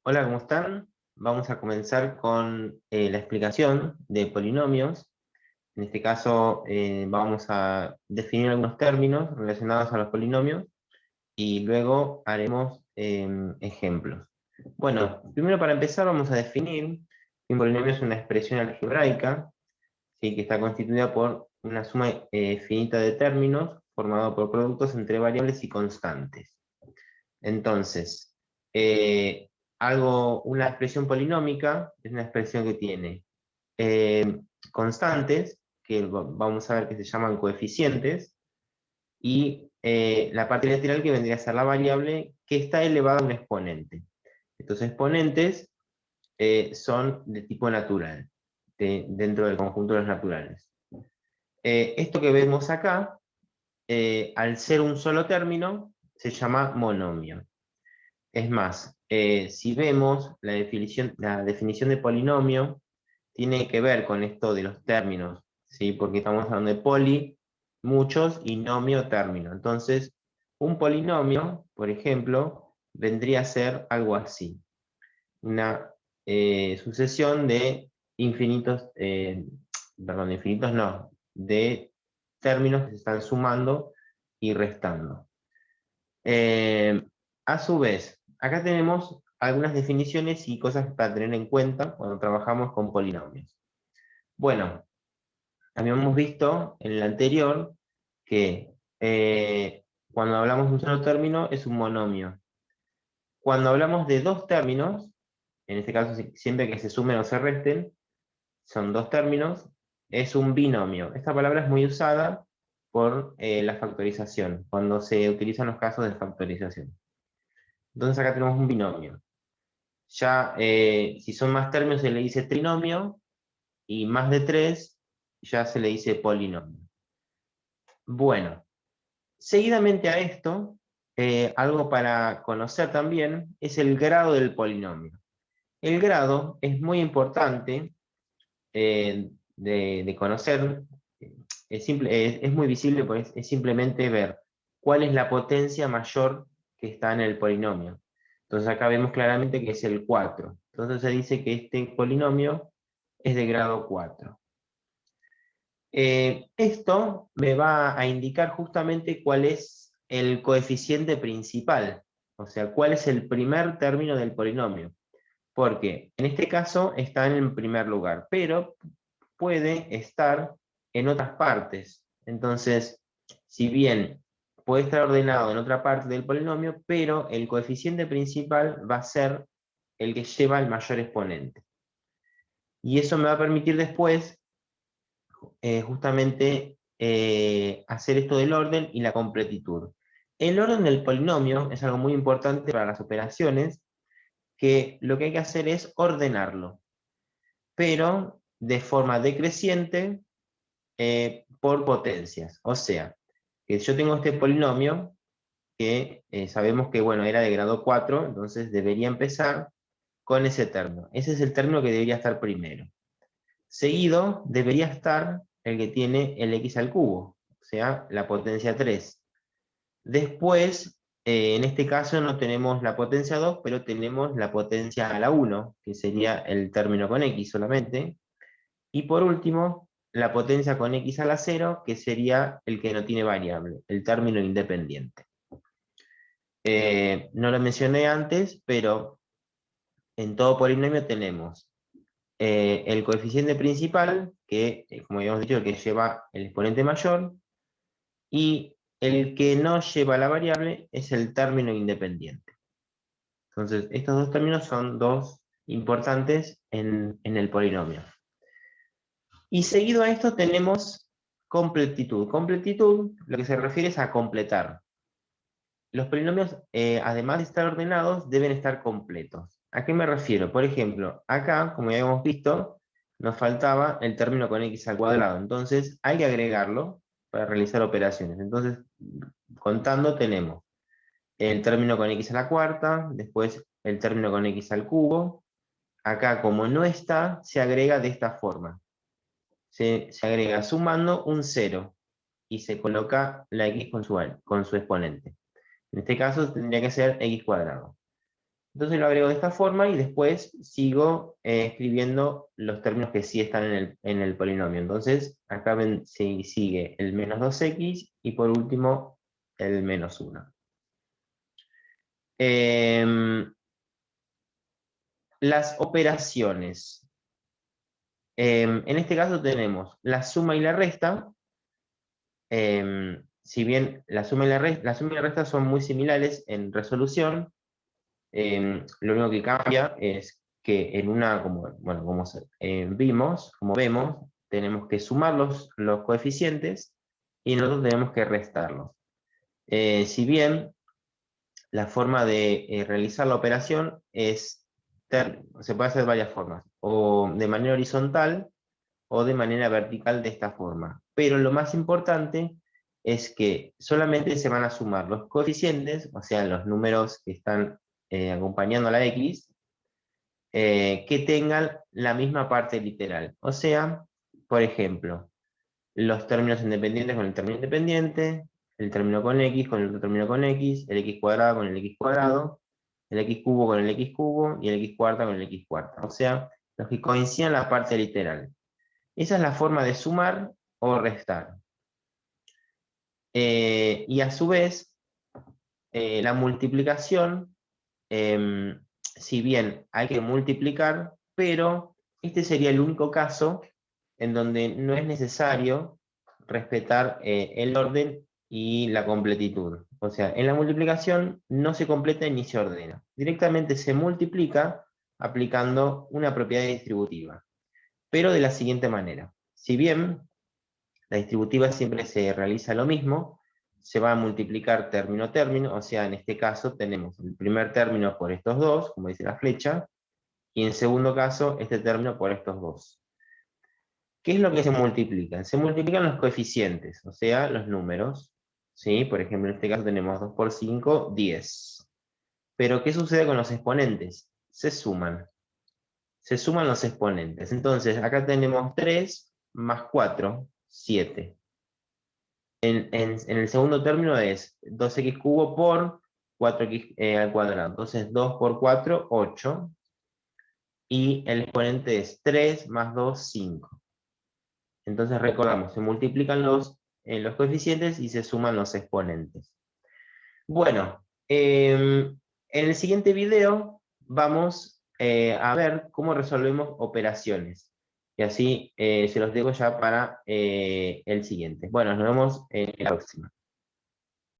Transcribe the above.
Hola, ¿cómo están? Vamos a comenzar con la explicación de polinomios. En este caso, vamos a definir algunos términos relacionados a los polinomios y luego haremos ejemplos. Bueno, primero para empezar vamos a definir que un polinomio es una expresión algebraica, ¿sí? Que está constituida por una suma finita de términos formado por productos entre variables y constantes. Entonces, eh, una expresión polinómica es una expresión que tiene eh, constantes, que vamos a ver que se llaman coeficientes, y la parte lateral que vendría a ser la variable que está elevada a un exponente. Estos exponentes son de tipo natural, dentro del conjunto de los naturales. Esto que vemos acá, al ser un solo término, se llama monomio. Es más, si vemos la definición de polinomio, tiene que ver con esto de los términos, ¿sí? Porque estamos hablando de poli, muchos, y nomio, término. Entonces, un polinomio, por ejemplo, vendría a ser algo así. Una sucesión de infinitos, perdón, infinitos no, de términos que se están sumando y restando. Eh, a su vez, acá tenemos algunas definiciones y cosas para tener en cuenta cuando trabajamos con polinomios. Bueno, habíamos visto en el anterior que cuando hablamos de un solo término es un monomio. Cuando hablamos de dos términos, en este caso siempre que se sumen o se resten, son dos términos, es un binomio. Esta palabra es muy usada por la factorización, cuando se utilizan los casos de factorización. Entonces acá tenemos un binomio. Ya, si son más términos se le dice trinomio, y más de tres ya se le dice polinomio. Bueno, seguidamente a esto, algo para conocer también es el grado del polinomio. El grado es muy importante de conocer, es muy visible, pues es simplemente ver cuál es la potencia mayor que está en el polinomio. Entonces acá vemos claramente que es el 4. Entonces se dice que este polinomio es de grado 4. Esto me va a indicar justamente cuál es el coeficiente principal, o sea, cuál es el primer término del polinomio. Porque en este caso está en el primer lugar, pero puede estar en otras partes. Entonces, si bien puede estar ordenado en otra parte del polinomio, pero el coeficiente principal va a ser el que lleva el mayor exponente. Y eso me va a permitir después justamente hacer esto del orden y la completitud. El orden del polinomio es algo muy importante para las operaciones, que lo que hay que hacer es ordenarlo, pero de forma decreciente por potencias. O sea, que yo tengo este polinomio que sabemos que bueno, era de grado 4, entonces debería empezar con ese término. Ese es el término que debería estar primero. Seguido debería estar el que tiene el x al cubo, o sea, la potencia 3. Después, en este caso no tenemos la potencia 2, pero tenemos la potencia a la 1, que sería el término con x solamente. Y por último, la potencia con x a la 0, que sería el que no tiene variable, el término independiente. No lo mencioné antes, pero en todo polinomio tenemos el coeficiente principal, que como habíamos dicho, el que lleva el exponente mayor, y el que no lleva la variable es el término independiente. Entonces, estos dos términos son dos importantes en el polinomio. Y seguido a esto tenemos completitud. Completitud, lo que se refiere es a completar. Los polinomios, además de estar ordenados, deben estar completos. ¿A qué me refiero? Por ejemplo, acá, como ya hemos visto, nos faltaba el término con x al cuadrado. Entonces, hay que agregarlo para realizar operaciones. Entonces, contando, tenemos el término con x a la cuarta, después el término con x al cubo. Acá, como no está, se agrega de esta forma. Se agrega sumando un 0 y se coloca la x con su exponente. En este caso tendría que ser x cuadrado. Entonces lo agrego de esta forma y después sigo escribiendo los términos que sí están en el polinomio. Entonces acá sigue el menos 2x y por último el menos 1. Las operaciones. En este caso tenemos la suma y la resta. Si bien la suma y la resta son muy similares en resolución, lo único que cambia es que en una, como vemos, tenemos que sumar los coeficientes y nosotros tenemos que restarlos. Si bien la forma de realizar la operación se puede hacer de varias formas, o de manera horizontal o de manera vertical de esta forma. Pero lo más importante es que solamente se van a sumar los coeficientes, o sea, los números que están acompañando a la x, que tengan la misma parte literal. O sea, por ejemplo, los términos independientes con el término independiente, el término con x con el otro término con x, el x cuadrado con el x cuadrado, el x cubo con el x cubo y el x cuarta con el x cuarta. O sea, los que coincidan en la parte literal. Esa es la forma de sumar o restar. Y a su vez, la multiplicación, si bien hay que multiplicar, pero este sería el único caso en donde no es necesario respetar el orden y la completitud. O sea, en la multiplicación no se completa ni se ordena. Directamente se multiplica aplicando una propiedad distributiva, pero de la siguiente manera. Si bien la distributiva siempre se realiza lo mismo, se va a multiplicar término a término, o sea, en este caso tenemos el primer término por estos dos, como dice la flecha, y en segundo caso este término por estos dos. ¿Qué es lo que se multiplica? Se multiplican los coeficientes, o sea, los números. ¿Sí? Por ejemplo, en este caso tenemos 2 por 5, 10. Pero ¿qué sucede con los exponentes? Se suman. Se suman los exponentes. Entonces, acá tenemos 3 más 4, 7. En el segundo término es 2x cubo por 4x al cuadrado. Entonces 2 por 4, 8. Y el exponente es 3 más 2, 5. Entonces recordamos, se multiplican los coeficientes y se suman los exponentes. Bueno, en el siguiente video vamos a ver cómo resolvemos operaciones. Y así se los dejo ya para el siguiente. Bueno, nos vemos en la próxima.